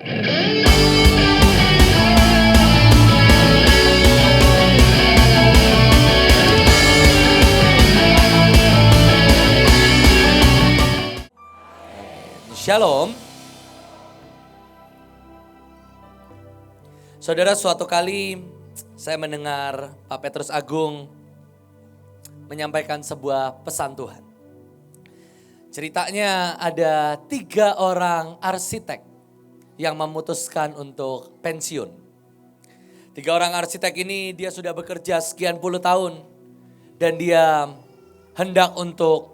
Shalom. Saudara, suatu kali saya mendengar Pak Petrus Agung menyampaikan sebuah pesan Tuhan. Ceritanya ada 3 orang arsitek yang memutuskan untuk pensiun. 3 orang arsitek ini dia sudah bekerja sekian puluh tahun dan dia hendak untuk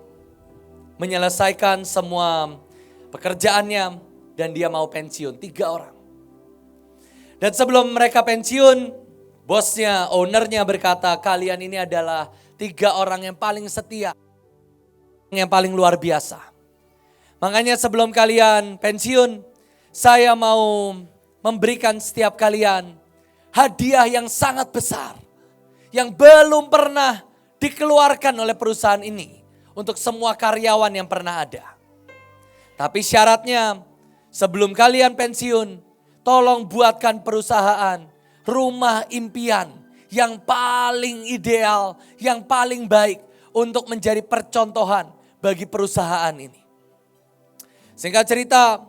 menyelesaikan semua pekerjaannya dan dia mau pensiun. 3 orang. Dan sebelum mereka pensiun, bosnya, ownernya berkata, kalian ini adalah 3 orang yang paling setia, yang paling luar biasa. Makanya sebelum kalian pensiun, saya mau memberikan setiap kalian hadiah yang sangat besar, yang belum pernah dikeluarkan oleh perusahaan ini untuk semua karyawan yang pernah ada. Tapi syaratnya sebelum kalian pensiun, tolong buatkan perusahaan rumah impian yang paling ideal, yang paling baik untuk menjadi percontohan bagi perusahaan ini. Singkat cerita,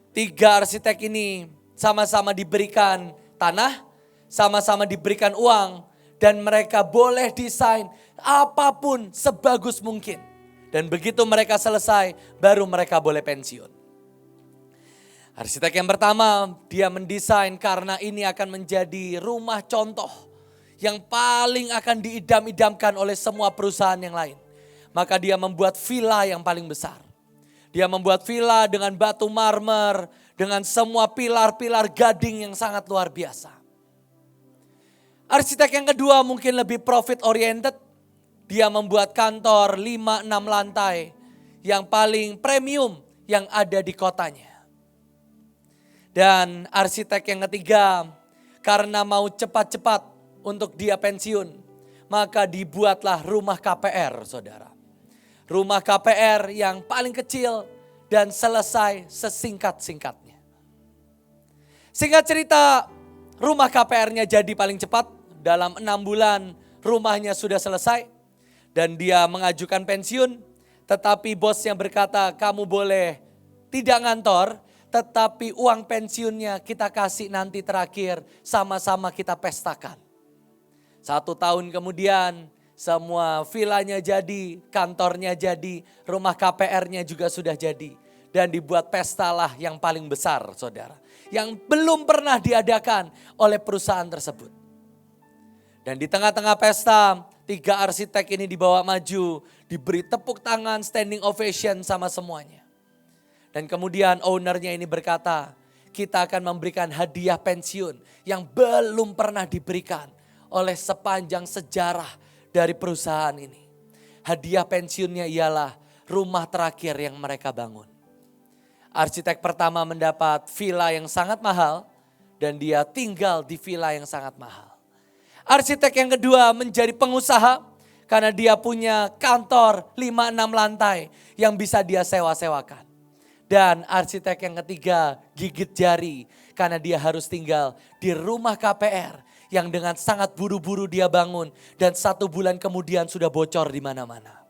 3 arsitek ini sama-sama diberikan tanah, sama-sama diberikan uang, dan mereka boleh desain apapun sebagus mungkin. Dan begitu mereka selesai, baru mereka boleh pensiun. Arsitek yang pertama, dia mendesain karena ini akan menjadi rumah contoh yang paling akan diidam-idamkan oleh semua perusahaan yang lain. Maka dia membuat villa yang paling besar. Dia membuat villa dengan batu marmer, dengan semua pilar-pilar gading yang sangat luar biasa. Arsitek yang kedua mungkin lebih profit oriented. Dia membuat kantor 5-6 lantai yang paling premium yang ada di kotanya. Dan arsitek yang ketiga, karena mau cepat-cepat untuk dia pensiun, maka dibuatlah rumah KPR, saudara. Rumah KPR yang paling kecil dan selesai sesingkat-singkatnya. Singkat cerita, rumah KPR-nya jadi paling cepat. Dalam 6 bulan rumahnya sudah selesai. Dan dia mengajukan pensiun, tetapi bosnya berkata, kamu boleh tidak ngantor, tetapi uang pensiunnya kita kasih nanti terakhir, sama-sama kita pestakan. 1 tahun kemudian, semua villanya jadi, kantornya jadi, rumah KPR-nya juga sudah jadi. Dan dibuat pestalah yang paling besar, saudara. Yang belum pernah diadakan oleh perusahaan tersebut. Dan di tengah-tengah pesta, 3 arsitek ini dibawa maju, diberi tepuk tangan, standing ovation sama semuanya. Dan kemudian ownernya ini berkata, kita akan memberikan hadiah pensiun yang belum pernah diberikan oleh sepanjang sejarah dari perusahaan ini. Hadiah pensiunnya ialah rumah terakhir yang mereka bangun. Arsitek pertama mendapat villa yang sangat mahal dan dia tinggal di villa yang sangat mahal. Arsitek yang kedua menjadi pengusaha karena dia punya kantor 5-6 lantai yang bisa dia sewa-sewakan. Dan arsitek yang ketiga gigit jari karena dia harus tinggal di rumah KPR yang dengan sangat buru-buru dia bangun dan 1 bulan kemudian sudah bocor di mana-mana.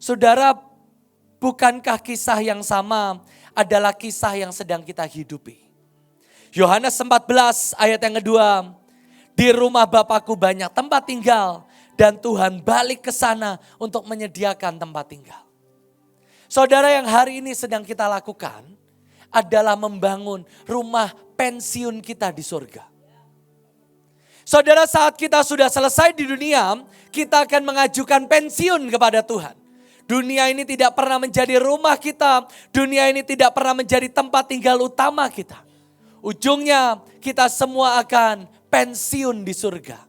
Saudara, bukankah kisah yang sama adalah kisah yang sedang kita hidupi? Yohanes 14 ayat yang kedua. Di rumah Bapakku banyak tempat tinggal dan Tuhan balik ke sana untuk menyediakan tempat tinggal. Saudara, yang hari ini sedang kita lakukan adalah membangun rumah pensiun kita di surga. Saudara, saat kita sudah selesai di dunia, kita akan mengajukan pensiun kepada Tuhan. Dunia ini tidak pernah menjadi rumah kita, dunia ini tidak pernah menjadi tempat tinggal utama kita. Ujungnya kita semua akan pensiun di surga.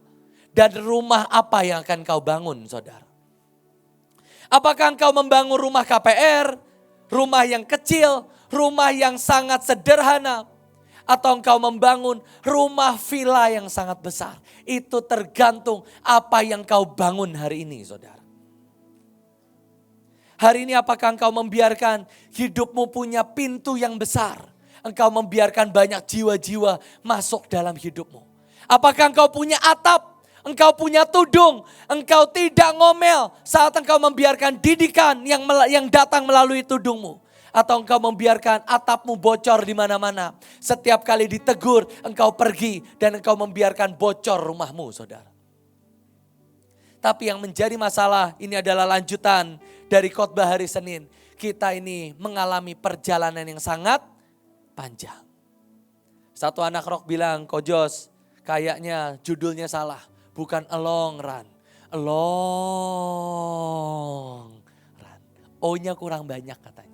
Dan rumah apa yang akan kau bangun, saudara? Apakah engkau membangun rumah KPR, rumah yang kecil, rumah yang sangat sederhana, atau engkau membangun rumah villa yang sangat besar? Itu tergantung apa yang kau bangun hari ini, saudara. Hari ini apakah engkau membiarkan hidupmu punya pintu yang besar? engkau membiarkan banyak jiwa-jiwa masuk dalam hidupmu? Apakah engkau punya atap, engkau punya tudung, engkau tidak ngomel saat engkau membiarkan didikan yang datang melalui tudungmu? Atau engkau membiarkan atapmu bocor di mana-mana? Setiap kali ditegur, engkau pergi dan engkau membiarkan bocor rumahmu, saudara. Tapi yang menjadi masalah ini adalah lanjutan dari khotbah hari Senin. Kita ini mengalami perjalanan yang sangat panjang. Satu anak rock bilang, Kojos, kayaknya judulnya salah. Bukan a long run, a long run. O-nya kurang banyak katanya.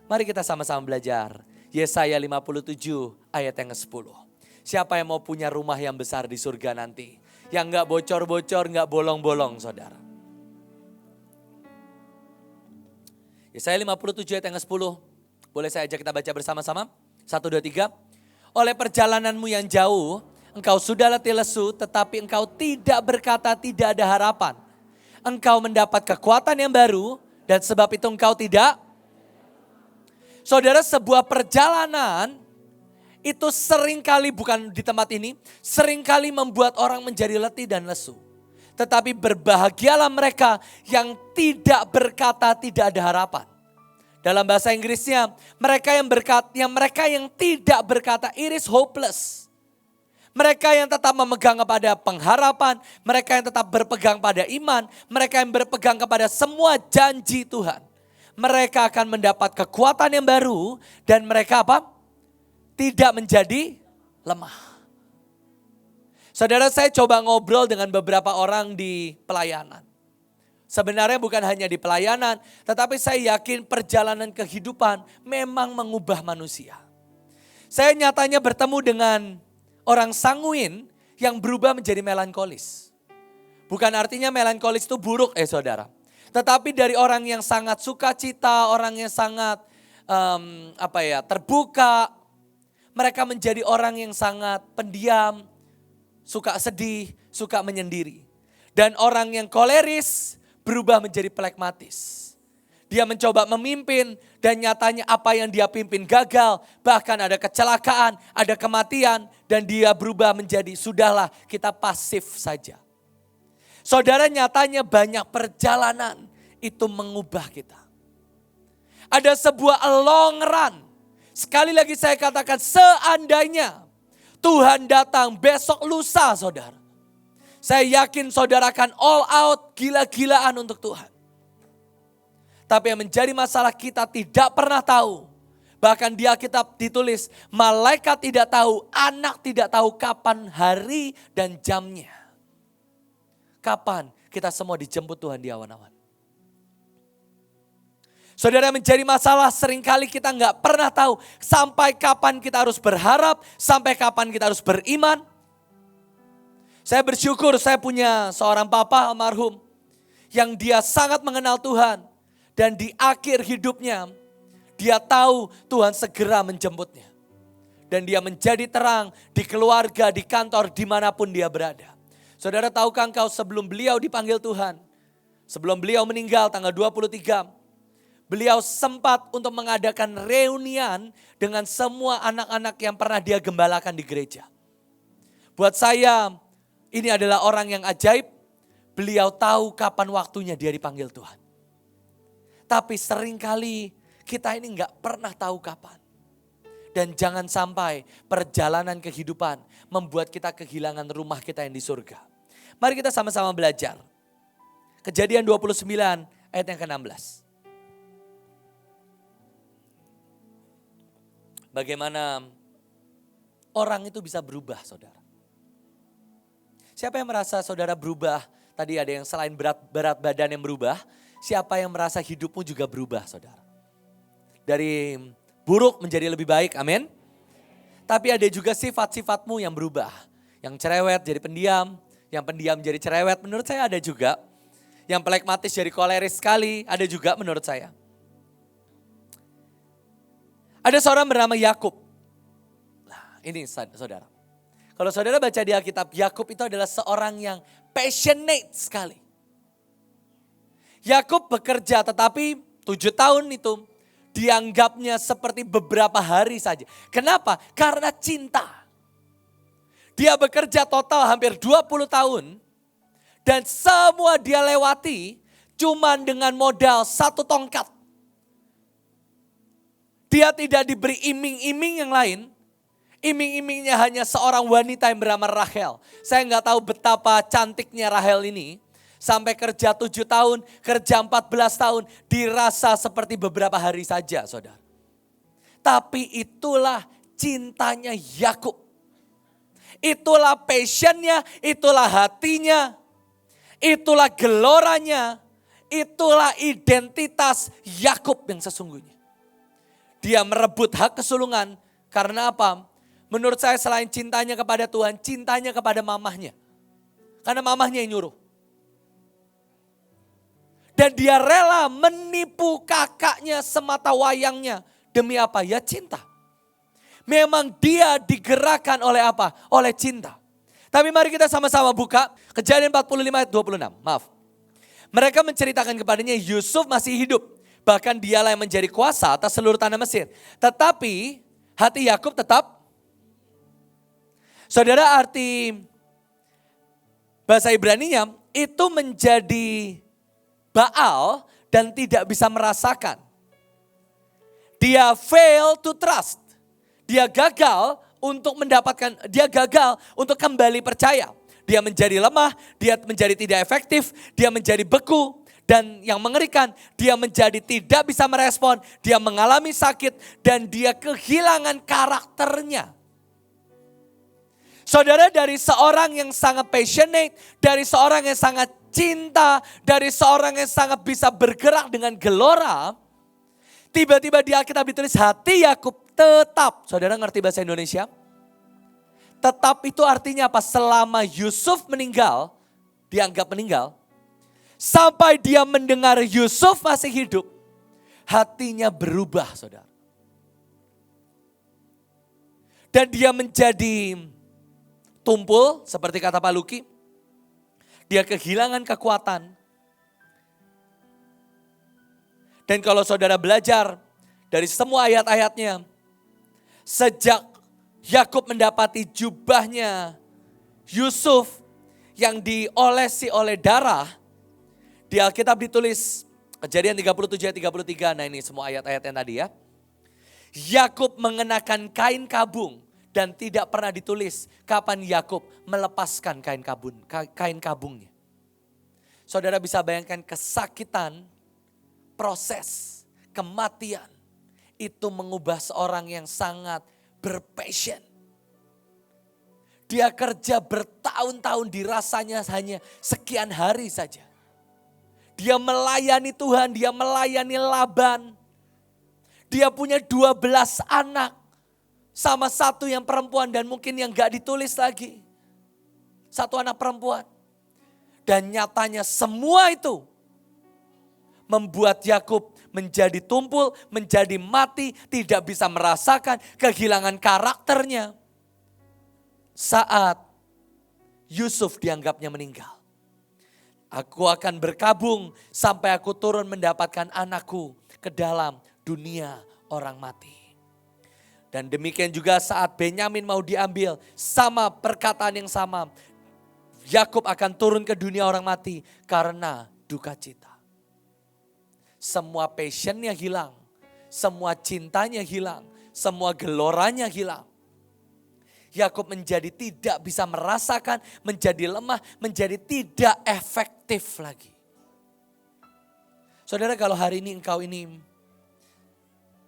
Mari kita sama-sama belajar. Yesaya 57 ayat yang ke-10. Siapa yang mau punya rumah yang besar di surga nanti? Yang gak bocor-bocor, gak bolong-bolong, saudara. Yesaya 57 ayat yang ke-10. Boleh saya ajak kita baca bersama-sama? 1, 2, 3. Oleh perjalananmu yang jauh, engkau sudah letih lesu, tetapi engkau tidak berkata tidak ada harapan. Engkau mendapat kekuatan yang baru, dan sebab itu engkau tidak. Saudara, sebuah perjalanan itu seringkali, bukan di tempat ini, seringkali membuat orang menjadi letih dan lesu. Tetapi berbahagialah mereka yang tidak berkata tidak ada harapan. Dalam bahasa Inggrisnya, mereka yang tidak berkata it is hopeless. Mereka yang tetap memegang kepada pengharapan, mereka yang tetap berpegang pada iman, mereka yang berpegang kepada semua janji Tuhan. Mereka akan mendapat kekuatan yang baru dan mereka apa? Tidak menjadi lemah. Saudara, saya coba ngobrol dengan beberapa orang di pelayanan. Sebenarnya bukan hanya di pelayanan, tetapi saya yakin perjalanan kehidupan memang mengubah manusia. Saya nyatanya bertemu dengan orang sanguin yang berubah menjadi melankolis. Bukan artinya melankolis itu buruk saudara. Tetapi dari orang yang sangat sukacita, orang yang sangat terbuka, mereka menjadi orang yang sangat pendiam, suka sedih, suka menyendiri. Dan orang yang koleris berubah menjadi plekmatis. Dia mencoba memimpin dan nyatanya apa yang dia pimpin gagal. Bahkan ada kecelakaan, ada kematian dan dia berubah menjadi sudahlah kita pasif saja. Saudara, nyatanya banyak perjalanan itu mengubah kita. Ada sebuah long run. Sekali lagi saya katakan seandainya Tuhan datang besok lusa saudara. Saya yakin saudara akan all out gila-gilaan untuk Tuhan. Tapi yang menjadi masalah kita tidak pernah tahu. Bahkan di Alkitab ditulis malaikat tidak tahu, anak tidak tahu kapan hari dan jamnya. Kapan kita semua dijemput Tuhan di awan-awan. Saudara, menjadi masalah seringkali kita nggak pernah tahu sampai kapan kita harus berharap, sampai kapan kita harus beriman. Saya bersyukur saya punya seorang papa almarhum yang dia sangat mengenal Tuhan. Dan di akhir hidupnya dia tahu Tuhan segera menjemputnya. Dan dia menjadi terang di keluarga, di kantor, dimanapun dia berada. Saudara, tahukah engkau sebelum beliau dipanggil Tuhan, sebelum beliau meninggal tanggal 23, beliau sempat untuk mengadakan reunian dengan semua anak-anak yang pernah dia gembalakan di gereja. Buat saya, ini adalah orang yang ajaib. Beliau tahu kapan waktunya dia dipanggil Tuhan. Tapi seringkali kita ini nggak pernah tahu kapan. Dan jangan sampai perjalanan kehidupan membuat kita kehilangan rumah kita yang di surga. Mari kita sama-sama belajar. Kejadian 29 ayat yang ke-16. Bagaimana orang itu bisa berubah, saudara. Siapa yang merasa saudara berubah? Tadi ada yang selain berat badan yang berubah. Siapa yang merasa hidupmu juga berubah, saudara? Dari buruk menjadi lebih baik, amin. Tapi ada juga sifat-sifatmu yang berubah. Yang cerewet jadi pendiam, yang pendiam jadi cerewet, menurut saya ada juga. Yang plekmatis jadi koleris sekali, ada juga menurut saya. Ada seorang bernama Yakub. Nah, ini saudara. Kalau saudara baca di Alkitab, Yakub itu adalah seorang yang passionate sekali. Yakub bekerja tetapi 7 tahun itu dianggapnya seperti beberapa hari saja. Kenapa? Karena cinta. Dia bekerja total hampir 20 tahun dan semua dia lewati cuman dengan modal satu tongkat. Dia tidak diberi iming-iming yang lain. Iming-imingnya hanya seorang wanita yang bernama Rahel. Saya nggak tahu betapa cantiknya Rahel ini. Sampai kerja 7 tahun, kerja 14 tahun, dirasa seperti beberapa hari saja, saudara. Tapi itulah cintanya Yakub. Itulah passionnya, itulah hatinya, itulah geloranya, itulah identitas Yakub yang sesungguhnya. Dia merebut hak kesulungan karena apa? Menurut saya selain cintanya kepada Tuhan, cintanya kepada mamahnya. Karena mamahnya yang nyuruh. Dan dia rela menipu kakaknya semata wayangnya. Demi apa? Ya cinta. Memang dia digerakkan oleh apa? Oleh cinta. Tapi mari kita sama-sama buka Kejadian 45 ayat 26. Maaf. Mereka menceritakan kepadanya Yusuf masih hidup. Bahkan dialah yang menjadi kuasa atas seluruh tanah Mesir. Tetapi hati Yakub tetap. Saudara, arti bahasa Ibraninya itu menjadi Baal dan tidak bisa merasakan. Dia fail to trust. Dia gagal untuk mendapatkan, dia gagal untuk kembali percaya. Dia menjadi lemah, dia menjadi tidak efektif, dia menjadi beku. Dan yang mengerikan, dia menjadi tidak bisa merespon, dia mengalami sakit dan dia kehilangan karakternya. Saudara, dari seorang yang sangat passionate, dari seorang yang sangat cinta, dari seorang yang sangat bisa bergerak dengan gelora, tiba-tiba di Alkitab ditulis hati Yakub tetap. Saudara ngerti bahasa Indonesia? Tetap itu artinya apa? Selama Yusuf meninggal, dianggap meninggal, sampai dia mendengar Yusuf masih hidup, hatinya berubah, saudara. Dan dia menjadi tumpul, seperti kata Pak Luki. Dia kehilangan kekuatan. Dan kalau saudara belajar dari semua ayat-ayatnya, sejak Yakub mendapati jubahnya Yusuf yang diolesi oleh darah, di Alkitab ditulis Kejadian 37 ayat 33. Nah ini semua ayat-ayat yang tadi ya. Yakub mengenakan kain kabung dan tidak pernah ditulis kapan Yakub melepaskan kain kabungnya. Saudara bisa bayangkan kesakitan, proses, kematian itu mengubah seorang yang sangat berpassion. Dia kerja bertahun-tahun, dirasanya hanya sekian hari saja. Dia melayani Tuhan, dia melayani Laban. Dia punya 12 anak. Sama satu yang perempuan dan mungkin yang gak ditulis lagi. Satu anak perempuan. Dan nyatanya semua itu membuat Yakub menjadi tumpul, menjadi mati, tidak bisa merasakan kehilangan karakternya. Saat Yusuf dianggapnya meninggal. Aku akan berkabung sampai aku turun mendapatkan anakku ke dalam dunia orang mati. Dan demikian juga saat Benyamin mau diambil, sama perkataan yang sama. Yakub akan turun ke dunia orang mati karena duka cita. Semua passionnya hilang, semua cintanya hilang, semua geloranya hilang. Yakub menjadi tidak bisa merasakan, menjadi lemah, menjadi tidak efektif lagi. Saudara, kalau hari ini engkau ini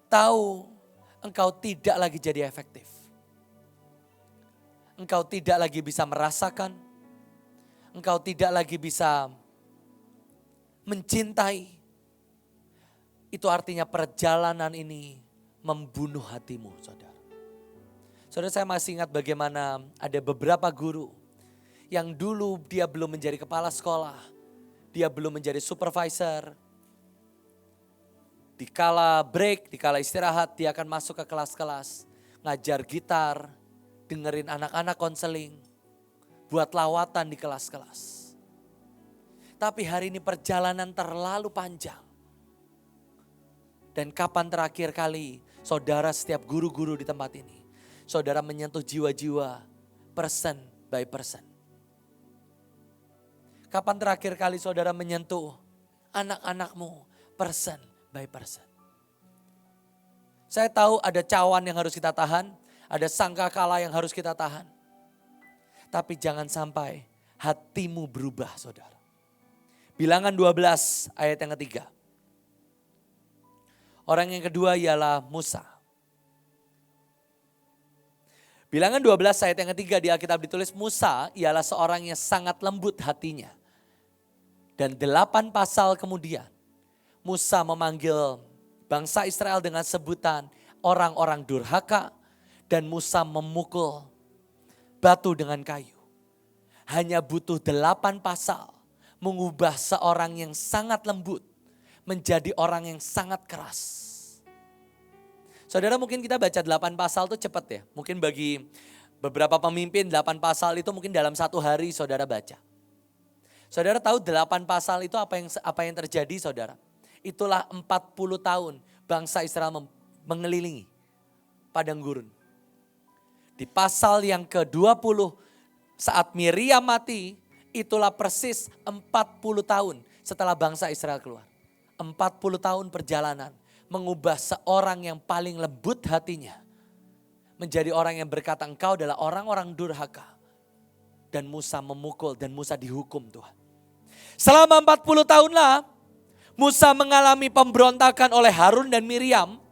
tahu engkau tidak lagi jadi efektif. Engkau tidak lagi bisa merasakan, engkau tidak lagi bisa mencintai. Itu artinya perjalanan ini membunuh hatimu, saudara. Saudara, saya masih ingat bagaimana ada beberapa guru yang dulu dia belum menjadi kepala sekolah, dia belum menjadi supervisor. Dikala break, dikala istirahat, dia akan masuk ke kelas-kelas, ngajar gitar, dengerin anak-anak konseling, buat lawatan di kelas-kelas. Tapi hari ini perjalanan terlalu panjang. Dan kapan terakhir kali saudara setiap guru-guru di tempat ini, saudara menyentuh jiwa-jiwa person by person? Kapan terakhir kali saudara menyentuh anak-anakmu person by person? Saya tahu ada cawan yang harus kita tahan, ada sangkakala yang harus kita tahan. Tapi jangan sampai hatimu berubah, saudara. Bilangan 12 ayat yang ketiga. Orang yang kedua ialah Musa. Bilangan 12 ayat yang ketiga di Alkitab ditulis Musa ialah seorang yang sangat lembut hatinya. Dan 8 pasal kemudian Musa memanggil bangsa Israel dengan sebutan orang-orang durhaka. Dan Musa memukul batu dengan kayu. Hanya butuh 8 pasal mengubah seorang yang sangat lembut menjadi orang yang sangat keras. Saudara, mungkin kita baca 8 pasal itu cepat ya. Mungkin bagi beberapa pemimpin 8 pasal itu mungkin dalam 1 hari saudara baca. Saudara tahu 8 pasal itu apa yang terjadi, saudara? Itulah 40 tahun bangsa Israel mengelilingi padang gurun. Di pasal yang ke-20 saat Miriam mati, itulah persis 40 tahun setelah bangsa Israel keluar. 40 tahun perjalanan mengubah seorang yang paling lembut hatinya menjadi orang yang berkata engkau adalah orang-orang durhaka. Dan Musa memukul dan Musa dihukum Tuhan. Selama 40 tahunlah Musa mengalami pemberontakan oleh Harun dan Miriam.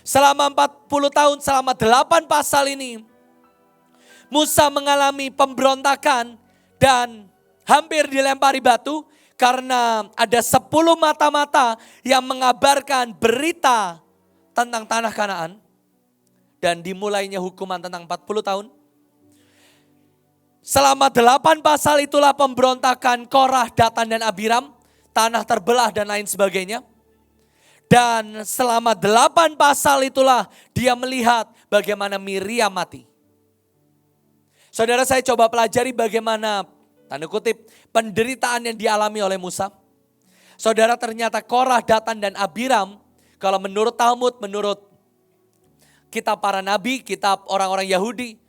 Selama 40 tahun, selama 8 pasal ini Musa mengalami pemberontakan dan hampir dilempari batu karena ada 10 mata-mata yang mengabarkan berita tentang tanah Kanaan. Dan dimulainya hukuman tentang 40 tahun. Selama 8 pasal itulah pemberontakan Korah, Datan dan Abiram. Tanah terbelah dan lain sebagainya. Dan selama 8 pasal itulah dia melihat bagaimana Miriam mati. Saudara, saya coba pelajari bagaimana tanda kutip penderitaan yang dialami oleh Musa. Saudara, ternyata Korah, Datan dan Abiram, kalau menurut Talmud, menurut kitab para nabi, kitab orang-orang Yahudi,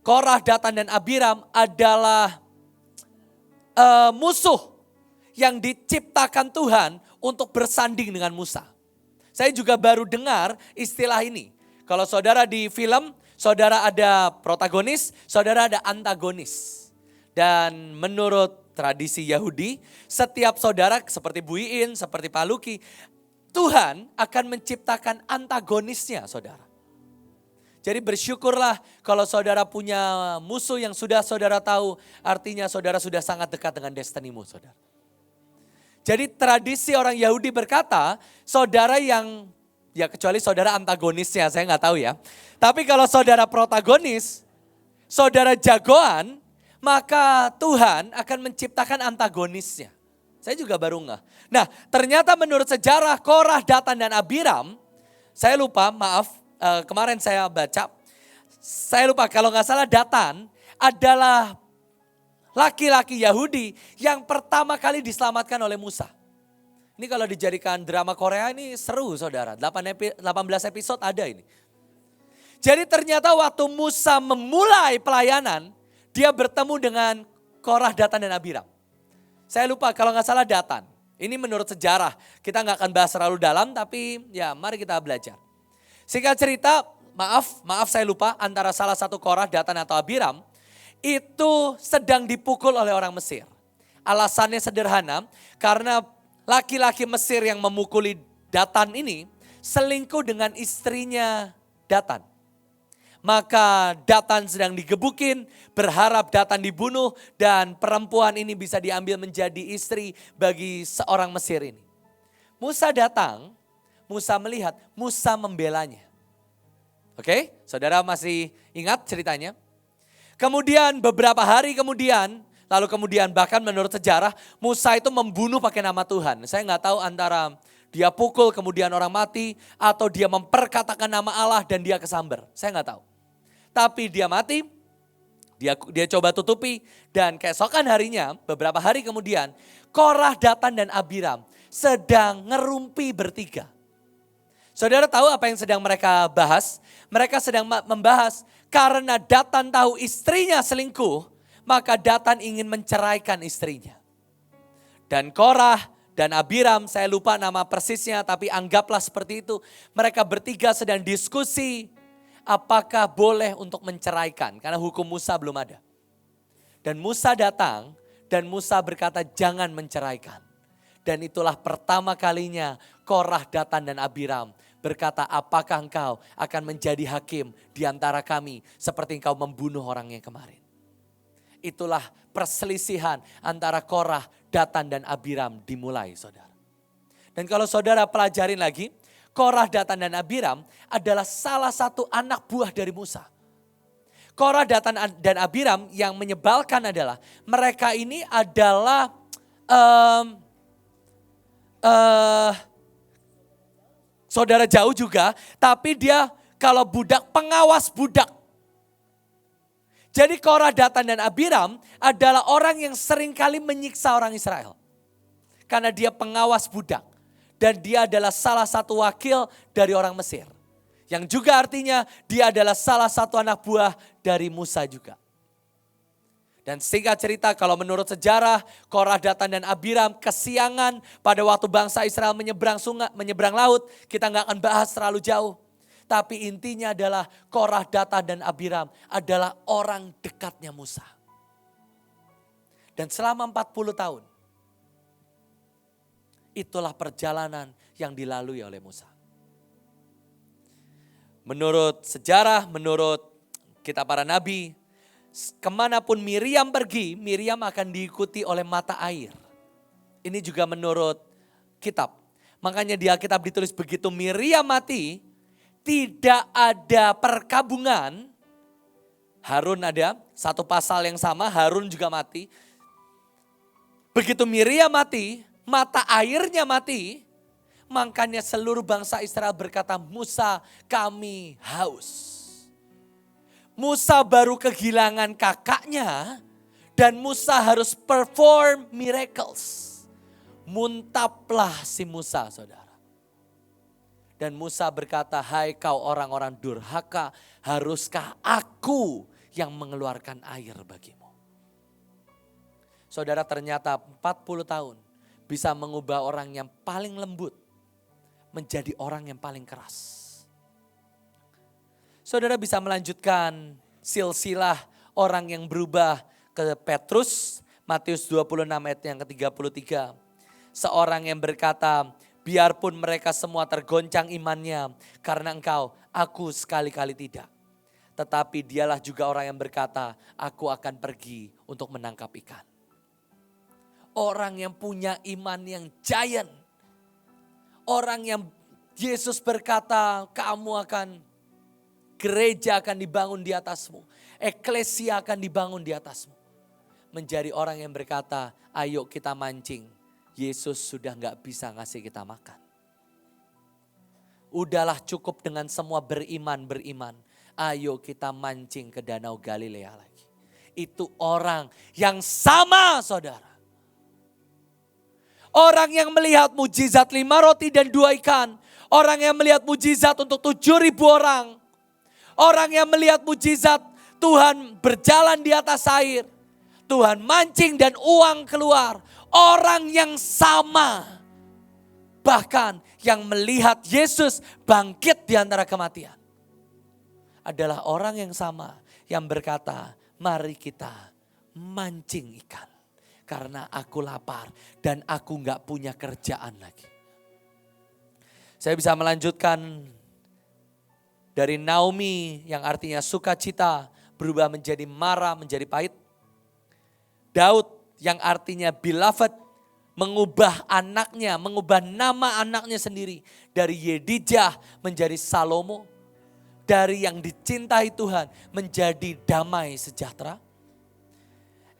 Korah, Datan dan Abiram adalah musuh yang diciptakan Tuhan untuk bersanding dengan Musa. Saya juga baru dengar istilah ini. Kalau saudara di film, saudara ada protagonis, saudara ada antagonis. Dan menurut tradisi Yahudi, setiap saudara seperti Bu Iin, seperti Pak Luki, Tuhan akan menciptakan antagonisnya, saudara. Jadi bersyukurlah kalau saudara punya musuh yang sudah saudara tahu, artinya saudara sudah sangat dekat dengan destinimu, saudara. Jadi tradisi orang Yahudi berkata, saudara yang, ya kecuali saudara antagonisnya, saya nggak tahu ya. Tapi kalau saudara protagonis, saudara jagoan, maka Tuhan akan menciptakan antagonisnya. Saya juga baru ngeh. Nah, ternyata menurut sejarah Korah, Datan dan Abiram, saya lupa, maaf, kemarin saya baca, saya lupa kalau nggak salah Datan adalah laki-laki Yahudi yang pertama kali diselamatkan oleh Musa. Ini kalau dijadikan drama Korea ini seru, saudara. 18 episode ada ini. Jadi ternyata waktu Musa memulai pelayanan, dia bertemu dengan Korah, Datan dan Abiram. Saya lupa kalau nggak salah Datan. Ini menurut sejarah. Kita nggak akan bahas terlalu dalam, tapi ya mari kita belajar. Singkat cerita, maaf saya lupa antara salah satu Korah, Datan atau Abiram. Itu sedang dipukul oleh orang Mesir. Alasannya sederhana, karena laki-laki Mesir yang memukuli Datan ini selingkuh dengan istrinya Datan. Maka Datan sedang digebukin, berharap Datan dibunuh dan perempuan ini bisa diambil menjadi istri bagi seorang Mesir ini. Musa datang, Musa melihat, Musa membelanya. Oke, saudara masih ingat ceritanya? Kemudian beberapa hari kemudian, lalu kemudian bahkan menurut sejarah Musa itu membunuh pakai nama Tuhan. Saya nggak tahu antara dia pukul kemudian orang mati atau dia memperkatakan nama Allah dan dia kesamber. Saya nggak tahu. Tapi dia mati, dia coba tutupi dan keesokan harinya beberapa hari kemudian Korah, Datan dan Abiram sedang ngerumpi bertiga. Saudara tahu apa yang sedang mereka bahas? Mereka sedang membahas karena Datan tahu istrinya selingkuh, maka Datan ingin menceraikan istrinya. Dan Korah dan Abiram, saya lupa nama persisnya tapi anggaplah seperti itu. Mereka bertiga sedang diskusi apakah boleh untuk menceraikan karena hukum Musa belum ada. Dan Musa datang dan Musa berkata jangan menceraikan. Dan itulah pertama kalinya Korah, Datan dan Abiram berkata, apakah engkau akan menjadi hakim di antara kami seperti engkau membunuh orang yang kemarin. Itulah perselisihan antara Korah, Datan dan Abiram dimulai, saudara. Dan kalau saudara pelajarin lagi, Korah, Datan dan Abiram adalah salah satu anak buah dari Musa. Korah, Datan dan Abiram yang menyebalkan adalah mereka ini adalah saudara jauh juga, tapi dia kalau budak, pengawas budak. Jadi Korah, Datan dan Abiram adalah orang yang seringkali menyiksa orang Israel. Karena dia pengawas budak. Dan dia adalah salah satu wakil dari orang Mesir. Yang juga artinya dia adalah salah satu anak buah dari Musa juga. Dan singkat cerita kalau menurut sejarah Korah, Datan dan Abiram kesiangan pada waktu bangsa Israel menyeberang sungai, menyeberang laut. Kita nggak akan bahas terlalu jauh. Tapi intinya adalah Korah, Datan dan Abiram adalah orang dekatnya Musa. Dan selama 40 tahun itulah perjalanan yang dilalui oleh Musa. Menurut sejarah, menurut kitab para nabi, kemanapun Miriam pergi, Miriam akan diikuti oleh mata air. Ini juga menurut kitab. Makanya di Alkitab ditulis begitu Miriam mati, tidak ada perkabungan. Harun ada, satu pasal yang sama, Harun juga mati. Begitu Miriam mati, mata airnya mati, makanya seluruh bangsa Israel berkata, Musa kami haus. Musa baru kehilangan kakaknya dan Musa harus perform miracles. Muntaplah si Musa, saudara. Dan Musa berkata, hai kau orang-orang durhaka, haruskah aku yang mengeluarkan air bagimu? Saudara, ternyata 40 tahun bisa mengubah orang yang paling lembut menjadi orang yang paling keras. Saudara bisa melanjutkan silsilah orang yang berubah ke Petrus, Matius 26 ayat yang ke-33. Seorang yang berkata, biarpun mereka semua tergoncang imannya karena engkau, aku sekali-kali tidak. Tetapi dialah juga orang yang berkata, aku akan pergi untuk menangkap ikan. Orang yang punya iman yang giant. Orang yang Yesus berkata, gereja akan dibangun di atasmu. Eklesia akan dibangun di atasmu. Menjadi orang yang berkata, ayo kita mancing. Yesus sudah gak bisa ngasih kita makan. Udahlah cukup dengan semua beriman. Ayo kita mancing ke Danau Galilea lagi. Itu orang yang sama, saudara. Orang yang melihat mujizat 5 roti dan 2 ikan. Orang yang melihat mujizat untuk 7.000 orang. Orang yang melihat mujizat Tuhan berjalan di atas air. Tuhan mancing dan uang keluar. Orang yang sama. Bahkan yang melihat Yesus bangkit di antara kematian. Adalah orang yang sama yang berkata, mari kita mancing ikan. Karena aku lapar dan aku gak punya kerjaan lagi. Saya bisa melanjutkan dari Naomi yang artinya sukacita berubah menjadi marah, menjadi pahit. Daud yang artinya beloved mengubah anaknya, mengubah nama anaknya sendiri. Dari Yedijah menjadi Salomo. Dari yang dicintai Tuhan menjadi damai sejahtera.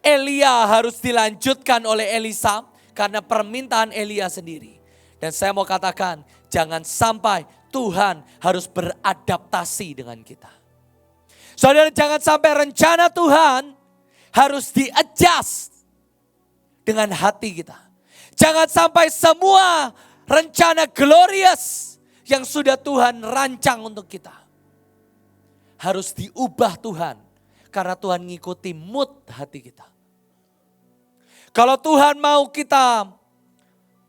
Elia harus dilanjutkan oleh Elisa karena permintaan Elia sendiri. Dan saya mau katakan, jangan sampai Tuhan harus beradaptasi dengan kita. Saudara, jangan sampai rencana Tuhan harus di-adjust dengan hati kita. Jangan sampai semua rencana glorious yang sudah Tuhan rancang untuk kita harus diubah Tuhan, karena Tuhan ngikuti mood hati kita. Kalau Tuhan mau kita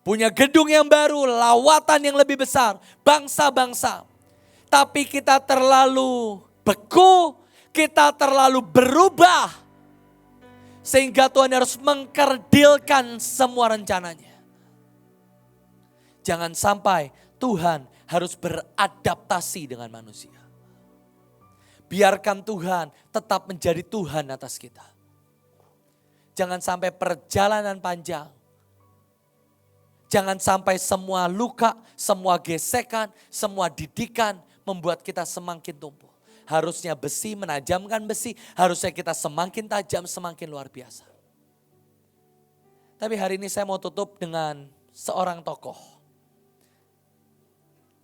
punya gedung yang baru, lawatan yang lebih besar, bangsa-bangsa, tapi kita terlalu beku, kita terlalu berubah, sehingga Tuhan harus mengkerdilkan semua rencananya. Jangan sampai Tuhan harus beradaptasi dengan manusia. Biarkan Tuhan tetap menjadi Tuhan atas kita. Jangan sampai perjalanan panjang. Jangan sampai semua luka, semua gesekan, semua didikan membuat kita semakin tumpul. Harusnya besi menajamkan besi, harusnya kita semakin tajam, semakin luar biasa. Tapi hari ini saya mau tutup dengan seorang tokoh.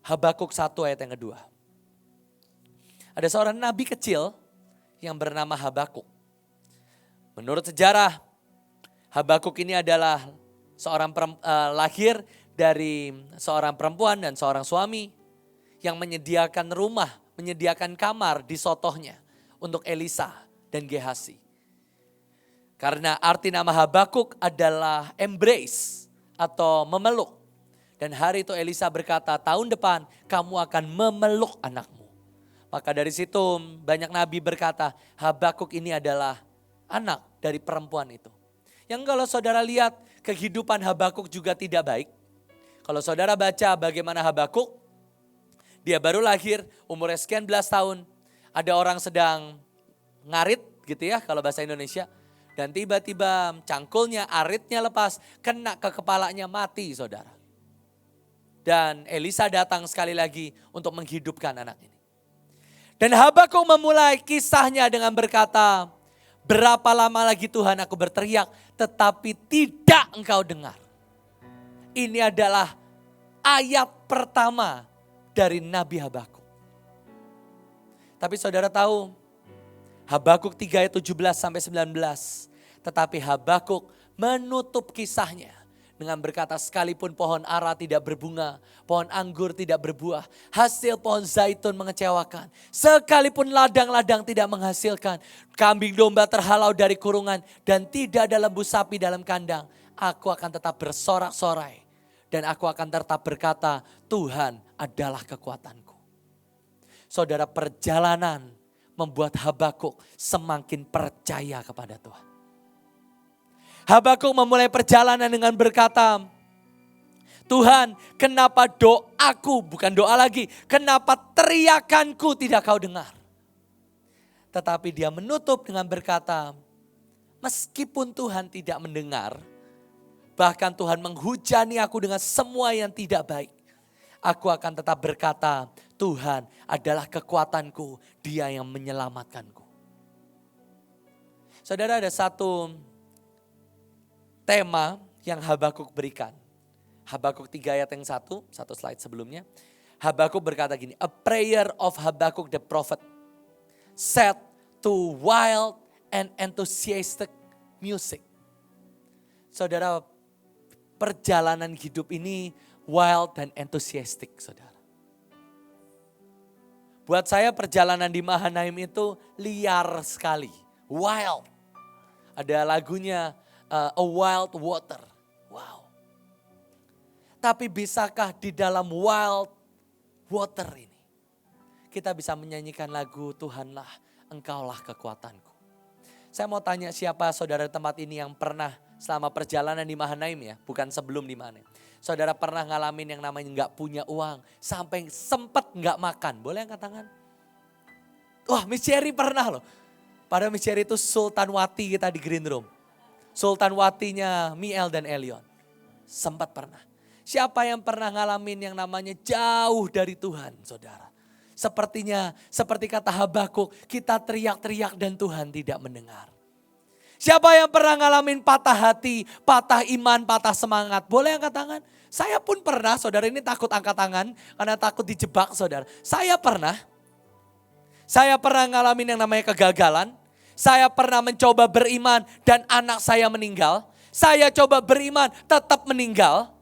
Habakuk 1 ayat yang kedua. Ada seorang nabi kecil yang bernama Habakuk. Menurut sejarah, Habakuk ini adalah seorang lahir dari seorang perempuan dan seorang suami yang menyediakan rumah, menyediakan kamar di sotohnya untuk Elisa dan Gehasi. Karena arti nama Habakuk adalah embrace atau memeluk. Dan hari itu Elisa berkata, tahun depan kamu akan memeluk anakmu. Maka dari situ banyak nabi berkata, Habakuk ini adalah anak dari perempuan itu. Yang kalau saudara lihat kehidupan Habakuk juga tidak baik. Kalau saudara baca bagaimana Habakuk, dia baru lahir umurnya sekian belas tahun. Ada orang sedang ngarit gitu ya kalau bahasa Indonesia. Dan tiba-tiba cangkulnya, aritnya lepas, kena ke kepalanya, mati saudara. Dan Elisa datang sekali lagi untuk menghidupkan anak ini. Dan Habakuk memulai kisahnya dengan berkata, berapa lama lagi Tuhan aku berteriak, tetapi tidak engkau dengar. Ini adalah ayat pertama dari Nabi Habakuk. Tapi saudara tahu, Habakuk 3 ayat 17 sampai 19. Tetapi Habakuk menutup kisahnya dengan berkata, sekalipun pohon ara tidak berbunga, pohon anggur tidak berbuah, hasil pohon zaitun mengecewakan, sekalipun ladang-ladang tidak menghasilkan, kambing domba terhalau dari kurungan, dan tidak ada lembu sapi dalam kandang, aku akan tetap bersorak-sorai, dan aku akan tetap berkata, Tuhan adalah kekuatanku. Saudara, perjalanan membuat Habakuk semakin percaya kepada Tuhan. Habakuk memulai perjalanan dengan berkata, Tuhan, kenapa doaku, bukan doa lagi, kenapa teriakanku tidak kau dengar? Tetapi dia menutup dengan berkata, meskipun Tuhan tidak mendengar, bahkan Tuhan menghujani aku dengan semua yang tidak baik, aku akan tetap berkata, Tuhan adalah kekuatanku, Dia yang menyelamatkanku. Saudara, ada satu tema yang Habakuk berikan. Habakuk 3 ayat yang satu slide sebelumnya. Habakuk berkata gini, a prayer of Habakuk the prophet set to wild and enthusiastic music. Saudara, perjalanan hidup ini wild dan enthusiastic, saudara. Buat saya perjalanan di Mahanaim itu liar sekali, wild. Ada lagunya, a wild water. Wow. Tapi bisakah di dalam wild water ini kita bisa menyanyikan lagu Tuhanlah Engkaulah kekuatanku. Saya mau tanya siapa saudara tempat ini yang pernah selama perjalanan di Mahanaim ya, bukan sebelum di Mahanaim. Saudara pernah ngalamin yang namanya gak punya uang sampai sempat gak makan. Boleh angkat tangan? Wah, Miss Cherry pernah loh. Padahal Miss Cherry itu Sultanwati kita di Green Room. Sultanwatinya Miel dan Elion. Sempat pernah. Siapa yang pernah ngalamin yang namanya jauh dari Tuhan, saudara? Sepertinya, seperti kata Habakuk, kita teriak-teriak dan Tuhan tidak mendengar. Siapa yang pernah ngalamin patah hati, patah iman, patah semangat? Boleh angkat tangan? Saya pun pernah, saudara, ini takut angkat tangan karena takut dijebak, saudara. Saya pernah ngalamin yang namanya kegagalan. Saya pernah mencoba beriman dan anak saya meninggal. Saya coba beriman tetap meninggal.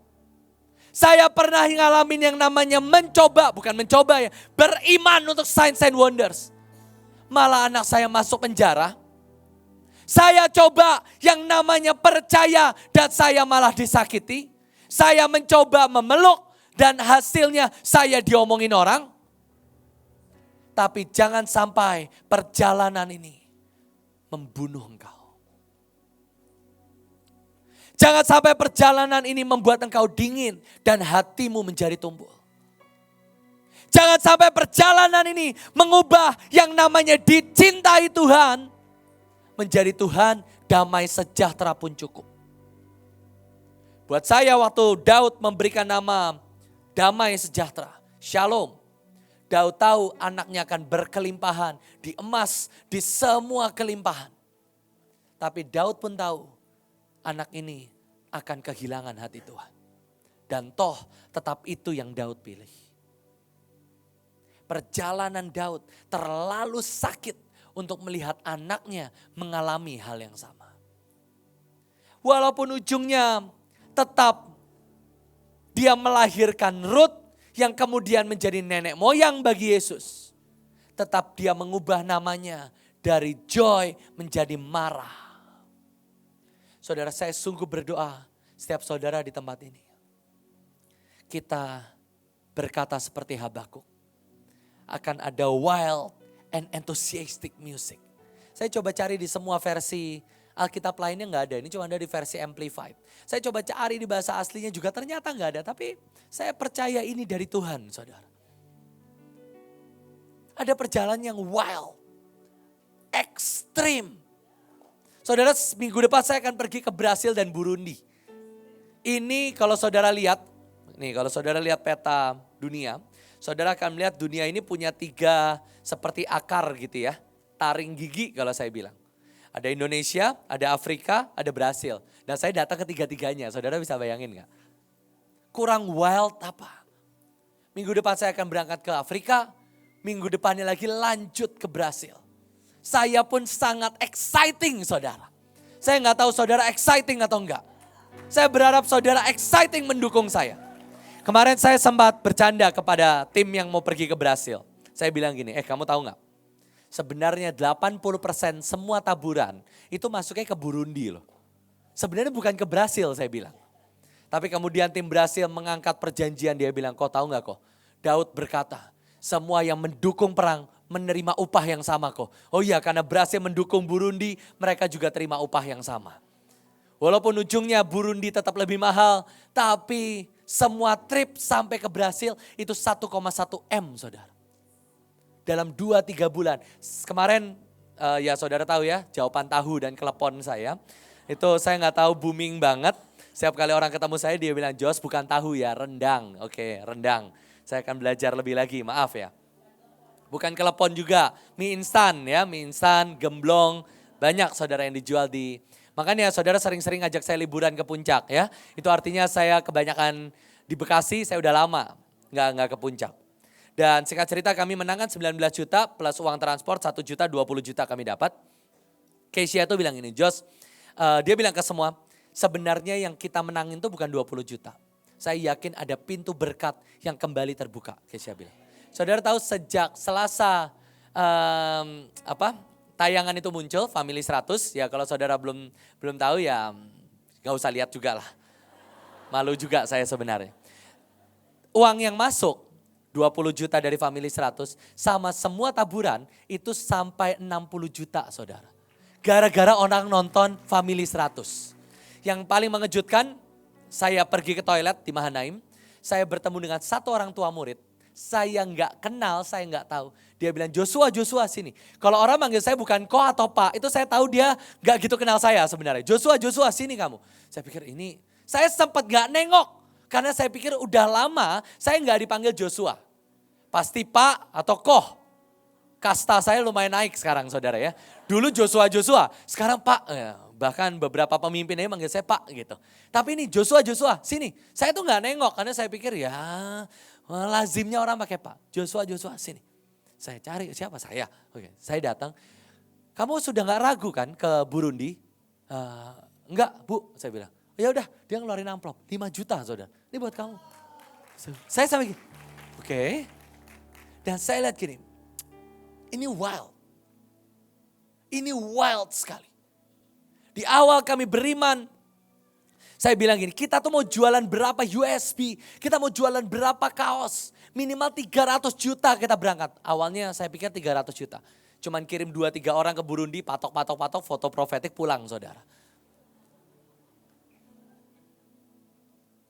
Saya pernah ngalamin yang namanya mencoba, bukan mencoba ya, beriman untuk signs and wonders. Malah anak saya masuk penjara. Saya coba yang namanya percaya dan saya malah disakiti. Saya mencoba memeluk dan hasilnya saya diomongin orang. Tapi jangan sampai perjalanan ini membunuh engkau. Jangan sampai perjalanan ini membuat engkau dingin dan hatimu menjadi tumpul. Jangan sampai perjalanan ini mengubah yang namanya dicintai Tuhan menjadi Tuhan damai sejahtera pun cukup. Buat saya waktu Daud memberikan nama damai sejahtera, Shalom. Daud tahu anaknya akan berkelimpahan, di emas, di semua kelimpahan. Tapi Daud pun tahu anak ini akan kehilangan hati Tuhan. Dan toh tetap itu yang Daud pilih. Perjalanan Daud terlalu sakit untuk melihat anaknya mengalami hal yang sama. Walaupun ujungnya tetap dia melahirkan Rut yang kemudian menjadi nenek moyang bagi Yesus. Tetap dia mengubah namanya dari Joy menjadi Marah. Saudara, saya sungguh berdoa setiap saudara di tempat ini. Kita berkata seperti Habakuk. Akan ada wild and enthusiastic music. Saya coba cari di semua versi Alkitab lainnya nggak ada. Ini cuma ada di versi Amplified. Saya coba cari di bahasa aslinya juga ternyata nggak ada. Tapi saya percaya ini dari Tuhan, saudara. Ada perjalanan yang wild, ekstrim. Saudara, minggu depan saya akan pergi ke Brasil dan Burundi. Ini kalau saudara lihat, nih kalau saudara lihat peta dunia, saudara akan melihat dunia ini punya 3 seperti akar gitu ya. Taring gigi kalau saya bilang. Ada Indonesia, ada Afrika, ada Brasil. Dan saya datang ke 3-tiganya, saudara bisa bayangin gak? Kurang wild apa? Minggu depan saya akan berangkat ke Afrika, minggu depannya lagi lanjut ke Brasil. Saya pun sangat exciting saudara. Saya gak tahu saudara exciting atau enggak. Saya berharap saudara exciting mendukung saya. Kemarin saya sempat bercanda kepada tim yang mau pergi ke Brasil. Saya bilang gini, kamu tahu gak? Sebenarnya 80% semua taburan itu masuknya ke Burundi loh. Sebenarnya bukan ke Brasil saya bilang. Tapi kemudian tim Brasil mengangkat perjanjian, dia bilang, kau tahu gak kok? Daud berkata, semua yang mendukung perang menerima upah yang sama kok. Oh iya, karena Brasil mendukung Burundi, mereka juga terima upah yang sama. Walaupun ujungnya Burundi tetap lebih mahal, tapi semua trip sampai ke Brasil itu 1,1 M saudara. Dalam 2-3 bulan. Kemarin ya saudara tahu ya, jawaban tahu dan klepon saya. Itu saya gak tahu booming banget. Setiap kali orang ketemu saya dia bilang, Jos bukan tahu ya, rendang. Oke, rendang. Saya akan belajar lebih lagi, maaf ya. Bukan klepon juga, mie instan ya, mie instan, gemblong. Banyak saudara yang dijual di... Makanya saudara sering-sering ngajak saya liburan ke puncak ya. Itu artinya saya kebanyakan di Bekasi, saya udah lama nggak ke puncak. Dan singkat cerita kami menangkan 19 juta plus uang transport 1 juta 20 juta kami dapat. Keisha itu bilang ini, Jos, dia bilang ke semua, sebenarnya yang kita menangin itu bukan 20 juta. Saya yakin ada pintu berkat yang kembali terbuka, Keisha bilang. Saudara tahu sejak Selasa tayangan itu muncul, Family 100, ya kalau saudara belum tahu ya gak usah lihat juga lah. Malu juga saya sebenarnya. Uang yang masuk 20 juta dari Family 100 sama semua taburan itu sampai 60 juta saudara. Gara-gara orang nonton Family 100. Yang paling mengejutkan, saya pergi ke toilet di Mahanaim, saya bertemu dengan satu orang tua murid. Saya nggak kenal, saya nggak tahu. Dia bilang, Joshua sini. Kalau orang manggil saya bukan ko atau pak, itu saya tahu dia nggak gitu kenal saya sebenarnya. Joshua sini kamu. Saya pikir ini, saya sempat nggak nengok. Karena saya pikir udah lama saya nggak dipanggil Joshua. Pasti pak atau koh. Kasta saya lumayan naik sekarang saudara ya. Dulu Joshua, sekarang pak. Bahkan beberapa pemimpinnya manggil saya pak gitu. Tapi ini Joshua sini. Saya tuh nggak nengok karena saya pikir ya lazimnya orang pakai pak. Joshua sini. Saya cari siapa saya. Oke, saya datang. Kamu sudah nggak ragu kan ke Burundi? Enggak bu, saya bilang. Ya udah, dia ngeluarin amplop 5 juta saudara. Ini buat kamu. Saya sampai gini, oke. Dan saya lihat gini, ini wild. Ini wild sekali. Di awal kami beriman, saya bilang gini, kita tuh mau jualan berapa USB, kita mau jualan berapa kaos, minimal 300 juta kita berangkat. Awalnya saya pikir 300 juta. Cuman kirim 2-3 orang ke Burundi, patok, foto profetik pulang saudara.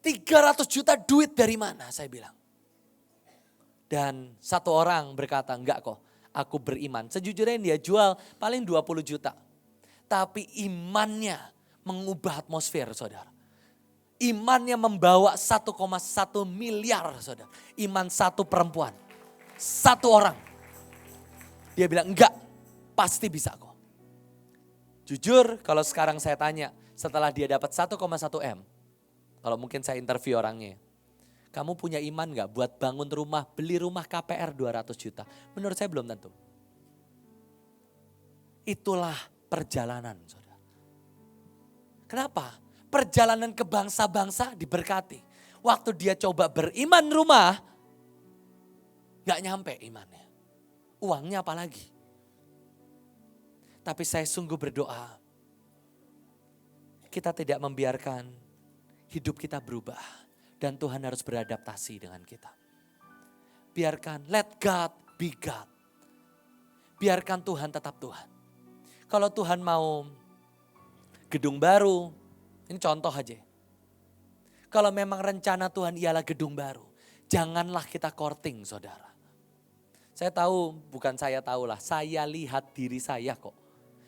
300 juta duit dari mana saya bilang. Dan satu orang berkata, enggak kok, aku beriman. Sejujurnya dia jual paling 20 juta. Tapi imannya mengubah atmosfer saudara. Imannya membawa 1,1 miliar saudara. Iman satu perempuan. Satu orang. Dia bilang enggak, pasti bisa kok. Jujur kalau sekarang saya tanya setelah dia dapat 1,1 M. Kalau mungkin saya interview orangnya. Kamu punya iman gak buat bangun rumah, beli rumah KPR 200 juta? Menurut saya belum tentu. Itulah perjalanan saudara. Kenapa? Perjalanan ke bangsa-bangsa diberkati. Waktu dia coba beriman rumah, gak nyampe imannya. Uangnya apalagi. Tapi saya sungguh berdoa, kita tidak membiarkan hidup kita berubah. Dan Tuhan harus beradaptasi dengan kita. Biarkan, let God be God. Biarkan Tuhan tetap Tuhan. Kalau Tuhan mau gedung baru, ini contoh aja. Kalau memang rencana Tuhan ialah gedung baru, janganlah kita courting saudara. Saya tahu, bukan saya tahulah, saya lihat diri saya kok.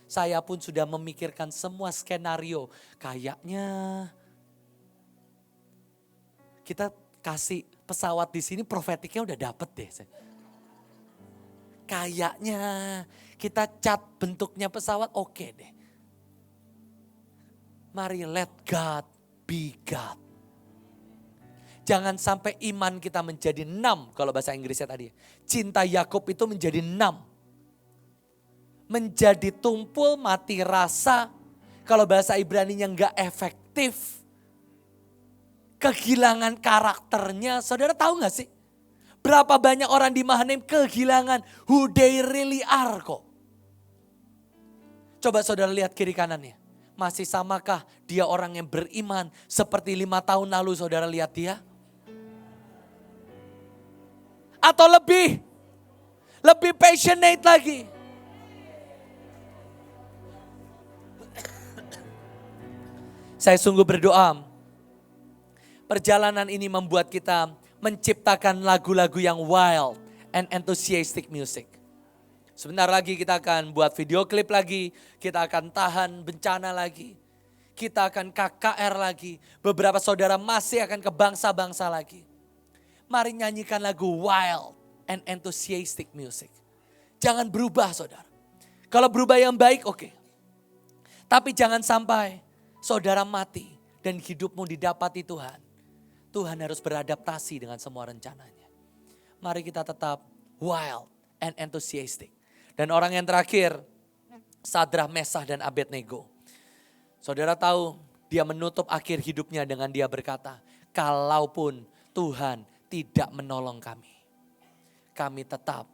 Saya pun sudah memikirkan semua skenario. Kayaknya kita kasih pesawat di sini profetiknya udah dapet deh. Kayaknya kita cat bentuknya pesawat oke deh. Mari let God be God. Jangan sampai iman kita menjadi 6 kalau bahasa Inggrisnya tadi. Cinta Yakub itu menjadi 6. Menjadi tumpul mati rasa. Kalau bahasa Ibraninya enggak efektif. Kehilangan karakternya, saudara tahu gak sih? Berapa banyak orang di Mahanaim kehilangan who they really are kok. Coba saudara lihat kiri kanannya. Masih samakah dia orang yang beriman seperti 5 tahun lalu saudara lihat dia? Atau lebih passionate lagi. Saya sungguh berdoa. Perjalanan ini membuat kita menciptakan lagu-lagu yang wild and enthusiastic music. Sebentar lagi kita akan buat video klip lagi, kita akan tahan bencana lagi, kita akan KKR lagi, beberapa saudara masih akan ke bangsa-bangsa lagi. Mari nyanyikan lagu wild and enthusiastic music. Jangan berubah saudara. Kalau berubah yang baik oke. Tapi jangan sampai saudara mati dan hidupmu didapati Tuhan. Tuhan harus beradaptasi dengan semua rencananya. Mari kita tetap wild and enthusiastic. Dan orang yang terakhir, Sadrah, Mesah, dan Abednego. Saudara tahu, dia menutup akhir hidupnya dengan dia berkata, kalaupun Tuhan tidak menolong kami tetap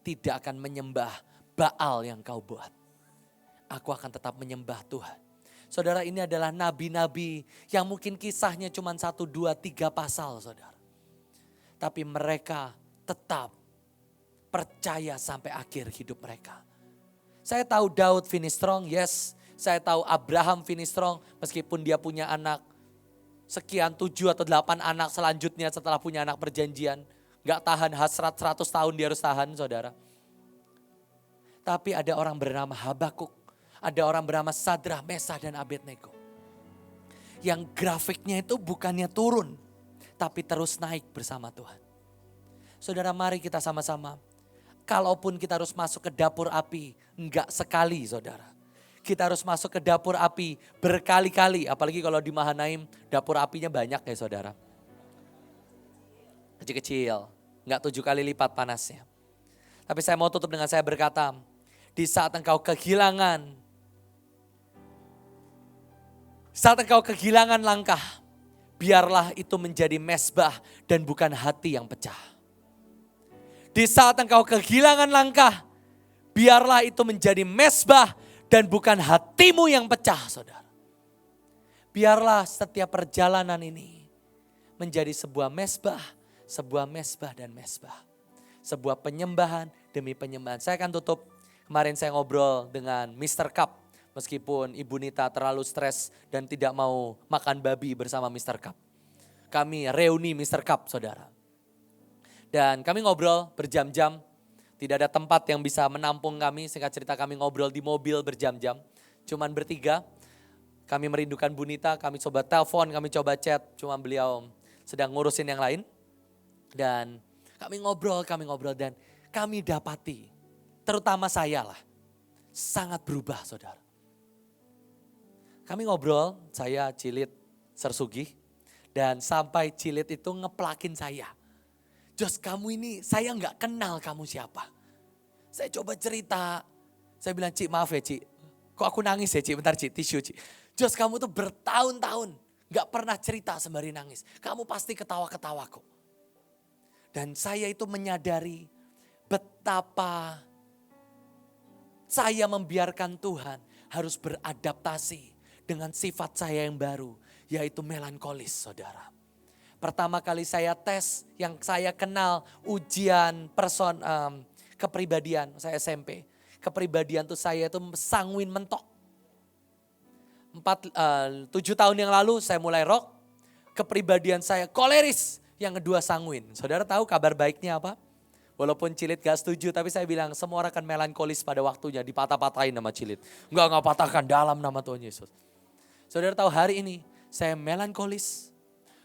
tidak akan menyembah Baal yang kau buat. Aku akan tetap menyembah Tuhan. Saudara, ini adalah nabi-nabi yang mungkin kisahnya cuma 1, 2, 3 pasal saudara. Tapi mereka tetap percaya sampai akhir hidup mereka. Saya tahu Daud finish strong, yes. Saya tahu Abraham finish strong meskipun dia punya anak. Sekian 7 atau 8 anak selanjutnya setelah punya anak perjanjian. Gak tahan hasrat 100 tahun dia harus tahan saudara. Tapi ada orang bernama Habakuk. Ada orang bernama Sadrah, Mesah, dan Abednego. Yang grafiknya itu bukannya turun, tapi terus naik bersama Tuhan. Saudara, mari kita sama-sama. Kalaupun kita harus masuk ke dapur api, enggak sekali saudara. Kita harus masuk ke dapur api berkali-kali. Apalagi kalau di Mahanaim, dapur apinya banyak ya saudara. Kecil-kecil, enggak 7 kali lipat panasnya. Tapi saya mau tutup dengan saya berkata, di saat engkau kehilangan langkah, biarlah itu menjadi mezbah dan bukan hati yang pecah. Di saat engkau kehilangan langkah, biarlah itu menjadi mezbah dan bukan hatimu yang pecah, saudara. Biarlah setiap perjalanan ini menjadi sebuah mezbah dan mezbah. Sebuah penyembahan demi penyembahan. Saya akan tutup, kemarin saya ngobrol dengan Mr. Cup. Meskipun Ibu Nita terlalu stres dan tidak mau makan babi bersama Mr. Cup. Kami reuni Mr. Cup, saudara. Dan kami ngobrol berjam-jam. Tidak ada tempat yang bisa menampung kami. Singkat cerita kami ngobrol di mobil berjam-jam. Cuman bertiga. Kami merindukan Bu Nita, kami coba telepon, kami coba chat. Cuma beliau sedang ngurusin yang lain. Dan kami ngobrol dan kami dapati. Terutama saya lah. Sangat berubah, saudara. Kami ngobrol, saya Cilit Sersugih. Dan sampai Cilit itu ngeplakin saya. Jos, kamu ini saya gak kenal kamu siapa. Saya coba cerita. Saya bilang, Cik maaf ya Cik. Kok aku nangis ya Cik, bentar Cik, tisu Cik. Jos, kamu tuh bertahun-tahun gak pernah cerita sembari nangis. Kamu pasti ketawa-ketawa kok. Dan saya itu menyadari betapa saya membiarkan Tuhan harus beradaptasi dengan sifat saya yang baru, yaitu melankolis, saudara. Pertama kali saya tes, yang saya kenal ujian kepribadian, saya SMP. Kepribadian tuh saya itu sanguin mentok. 7 tahun yang lalu saya mulai rock, kepribadian saya koleris, yang kedua sanguin. Saudara tahu kabar baiknya apa? Walaupun Cilit gak setuju, tapi saya bilang semua orang akan melankolis pada waktunya, dipatah-patahin nama Cilit. Enggak patahkan, dalam nama Tuhan Yesus. Saudara tahu hari ini saya melankolis,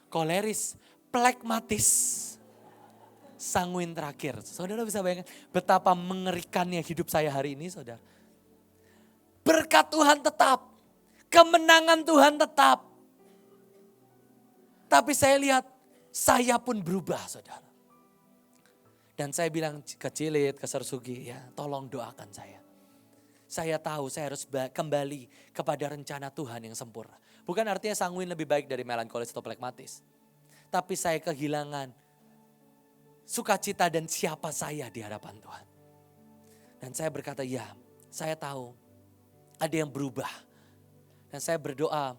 koleris, plekmatis, sanguin terakhir. Saudara bisa bayangkan betapa mengerikannya hidup saya hari ini, saudara. Berkat Tuhan tetap, kemenangan Tuhan tetap. Tapi saya lihat saya pun berubah, saudara. Dan saya bilang ke Cilit, ke Sersugih, ya tolong doakan saya. Saya tahu saya harus kembali kepada rencana Tuhan yang sempurna. Bukan artinya sanguin lebih baik dari melankolis atau plekmatis. Tapi saya kehilangan sukacita dan siapa saya di hadapan Tuhan. Dan saya berkata, ya saya tahu ada yang berubah. Dan saya berdoa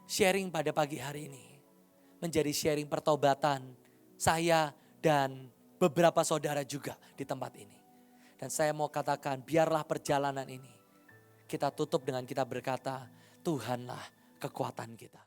sharing pada pagi hari ini. Menjadi sharing pertobatan saya dan beberapa saudara juga di tempat ini. Dan saya mau katakan biarlah perjalanan ini kita tutup dengan kita berkata, Tuhanlah kekuatan kita.